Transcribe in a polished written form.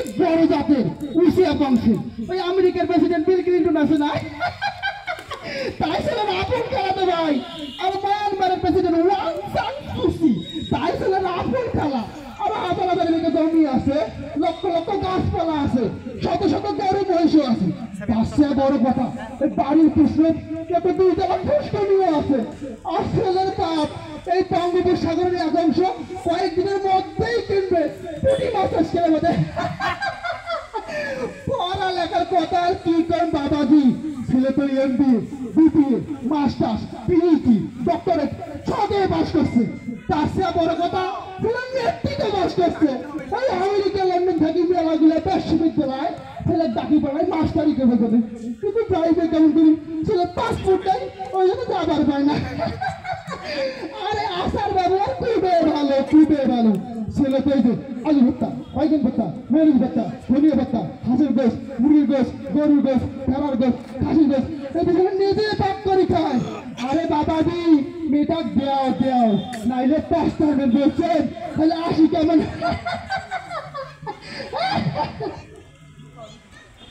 অনেক বড় জাতের উশিয়া বংশের। ওই আমেরিকার প্রেসিডেন্ট বিল ক্লিন্টন আছে না, তাই ছিলেন আপন খেলাতে ভাই। আর মায়ানমারের প্রেসিডেন্ট ওয়াং সান সুচি, তাই ছিলেন আপন খেলা। আর হাজার হাজার বিঘা জমি আছে, লক্ষ লক্ষ গাছপালা আছে, শত শত গরু মহিষও আছে। তার চেয়ে বড় কথা, এই বাড়ির পিছনে কত 2 তলা পুষ্করিণীও আছে। আর ছেলের বাপ এই বঙ্গোপসাগরের এক অংশ কয়েকদিনের মধ্যেই কিনবে, পুঁটি মাছ খেলে বোধে। পড়ালেখার কথা আর কি করেন বাবাজি, ছেলে তো MB, BBA, masters, PhD, doctorate সবে পাস করছে। তার চেয়ে বড় কথা, ছেলে নেতৃত্বে পাস করছে। ওই আমেরিকা লন্ডন থেকে মেলাগুলো বিশ্ববিদ্যালয় ছেলে ডাকি পড়ায় মাস্টারি করে দেবে, কিন্তু প্রাইভেট কেমন করি ছেলে পাসপোর্ট নেই, ওই জন্য যাবার পায় না। আরে আসার ব্যবহার খুবই ভালো, খুবই ভালো। ছেলে তো এই যে আলু ভর্তা, বাইগন ভর্তা, মরিচ ভর্তা, ধনিয়া ভর্তা, হাঁসের গোস, মুরগির গোস, গরুর গোস, ভেড়ার গোস, খাসির গোস, এদিকে নিজে পাক করে খায়। আরে বাবাজি মেয়েটা দেও দেও, নাইলে 5 টাকা বলছেন তাহলে 80 কেমন।